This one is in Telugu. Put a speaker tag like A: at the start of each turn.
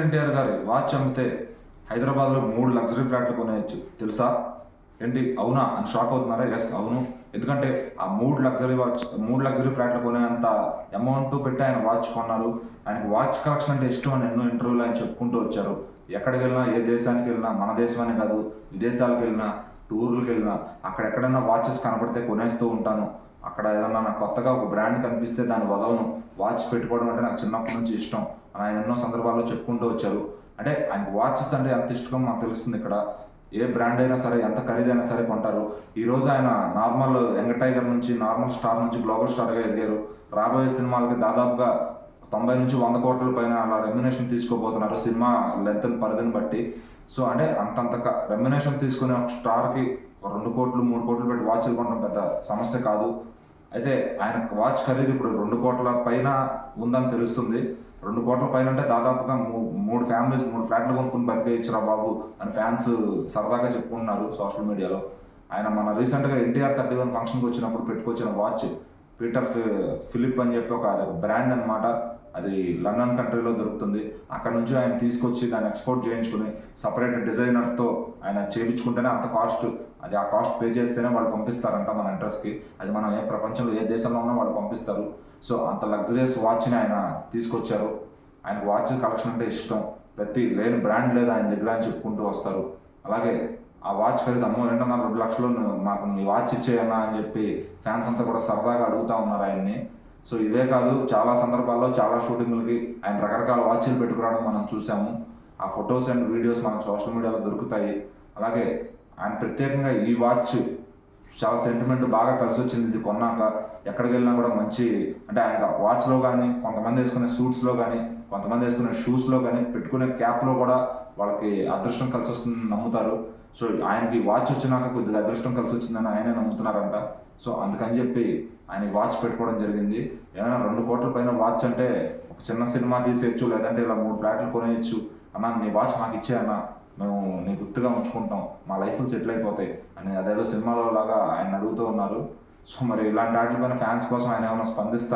A: ఎన్టీఆర్ గారి వాచ్ అమ్మితే హైదరాబాద్లో 3 లగ్జరీ ఫ్లాట్లు కొనేయచ్చు తెలుసా? ఏంటి అవునా అని షాక్ అవుతున్నారా? ఎస్ అవును. ఎందుకంటే ఆ 3 లగ్జరీ ఫ్లాట్లు కొనేంత అమౌంట్ పెట్టి ఆయన వాచ్ కొన్నారు. ఆయనకు వాచ్ కలెక్షన్ అంటే ఇష్టం అని ఎన్నో ఇంటర్వ్యూలు ఆయన చెప్పుకుంటూ వచ్చారు. ఎక్కడికి వెళ్ళినా, ఏ దేశానికి వెళ్ళినా, మన దేశమనే కాదు విదేశాలకు వెళ్ళినా, టూర్లకు వెళ్ళినా అక్కడెక్కడైనా వాచెస్ కనపడితే కొనేస్తూ ఉంటాను. అక్కడ ఏదన్నా నాకు కొత్తగా ఒక బ్రాండ్ కనిపిస్తే దాన్ని వదలను. వాచ్ పెట్టుకోవడం అంటే నాకు చిన్నప్పటి నుంచి ఇష్టం అని ఆయన ఎన్నో సందర్భాల్లో చెప్పుకుంటూ వచ్చారు. అంటే ఆయనకు వాచెస్ అంటే ఎంత ఇష్టం మనకు తెలుస్తుంది. ఇక్కడ ఏ బ్రాండ్ అయినా సరే, ఎంత ఖరీదైనా సరే కొంటారు. ఈరోజు ఆయన నార్మల్ యంగ్ టైగర్ నుంచి, నార్మల్ స్టార్ నుంచి గ్లోబల్ స్టార్గా ఎదిగారు. రాబోయే సినిమాలకి దాదాపుగా 90 నుంచి 100 కోట్ల పైన అలా రెమ్యునేషన్ తీసుకోబోతున్నారు సినిమా లెంత్ పరిధిని బట్టి. సో అంటే అంతంత రెమ్యునేషన్ తీసుకునే ఒక స్టార్కి 2 కోట్లు 3 కోట్లు పెట్టి వాచ్లు కొనడం పెద్ద సమస్య కాదు. అయితే ఆయన వాచ్ ఖరీదు ఇప్పుడు 2 కోట్ల పైన ఉందని తెలుస్తుంది. 2 కోట్ల పైన అంటే దాదాపుగా 3 ఫ్యామిలీస్ 3 ఫ్లాట్లు కొనుక్కుని బతికేయచ్చురా బాబు అని ఫ్యాన్స్ సరదాగా చెప్పుకుంటున్నారు సోషల్ మీడియాలో. ఆయన మన రీసెంట్గా ఎన్టీఆర్ 31 ఫంక్షన్కి వచ్చినప్పుడు పెట్టుకొచ్చిన వాచ్ పీటర్ ఫిలిప్ అని చెప్పి ఒక బ్రాండ్ అనమాట. అది లండన్ కంట్రీలో దొరుకుతుంది. అక్కడ నుంచి ఆయన తీసుకొచ్చి దాన్ని ఎక్స్పోర్ట్ చేయించుకుని సపరేట్ డిజైనర్తో ఆయన చేయించుకుంటేనే అంత కాస్ట్, అది ఆ కాస్ట్ పే చేస్తేనే వాళ్ళు పంపిస్తారంట మన అడ్రస్కి. అది మనం ప్రపంచంలో ఏ దేశంలో ఉన్నా వాళ్ళు పంపిస్తారు. సో అంత లగ్జరియస్ వాచ్ని ఆయన తీసుకొచ్చారు. ఆయనకు వాచ్ కలెక్షన్ అంటే ఇష్టం. ప్రతి లేని బ్రాండ్ లేదు ఆయన దగ్గర అని చెప్పుకుంటూ వస్తారు. అలాగే ఆ వాచ్ ఖరీదు అమ్మో ఏంటన్నా 2 లక్షలు మాకు మీ వాచ్ ఇచ్చేయన్నా అని చెప్పి ఫ్యాన్స్ అంతా కూడా సరదాగా అడుగుతూ ఉన్నారు ఆయన్ని. సో ఇవే కాదు, చాలా సందర్భాల్లో చాలా షూటింగ్లకి ఆయన రకరకాల వాచ్లు పెట్టుకురావడం మనం చూసాము. ఆ ఫొటోస్ అండ్ వీడియోస్ మనకు సోషల్ మీడియాలో దొరుకుతాయి. అలాగే ఆయన ప్రత్యేకంగా ఈ వాచ్ చాలా సెంటిమెంట్ బాగా కలిసి వచ్చింది. ఇది కొన్నాక ఎక్కడికి వెళ్ళినా కూడా మంచి, అంటే ఆయన వాచ్లో కానీ, కొంతమంది వేసుకునే సూట్స్లో కానీ, కొంతమంది వేసుకునే షూస్లో కానీ, పెట్టుకునే క్యాప్లో కూడా వాళ్ళకి అదృష్టం కలిసి వస్తుందని నమ్ముతారు. సో ఆయనకి వాచ్ వచ్చినాక కొద్దిగా అదృష్టం కలిసి వచ్చిందని ఆయనే నమ్ముతున్నారంట. సో అందుకని చెప్పి ఆయన వాచ్ పెట్టుకోవడం జరిగింది. ఏమైనా 2 కోట్ల పైన వాచ్ అంటే ఒక చిన్న సినిమా తీసేయచ్చు, లేదంటే ఇలా 3 ఫ్లాట్లు కొనేయచ్చు. అన్న నీ వాచ్ మాకు ఇచ్చే అన్న, మేము నీ గుర్తుగా ఉంచుకుంటాం, మా లైఫ్లు సెటిల్ అయిపోతాయి అని అదేదో సినిమాలో లాగా ఆయన అడుగుతూ ఉన్నారు. సో మరి ఇలాంటి వాటిపైన ఫ్యాన్స్ కోసం ఆయన ఏమైనా స్పందిస్తారు?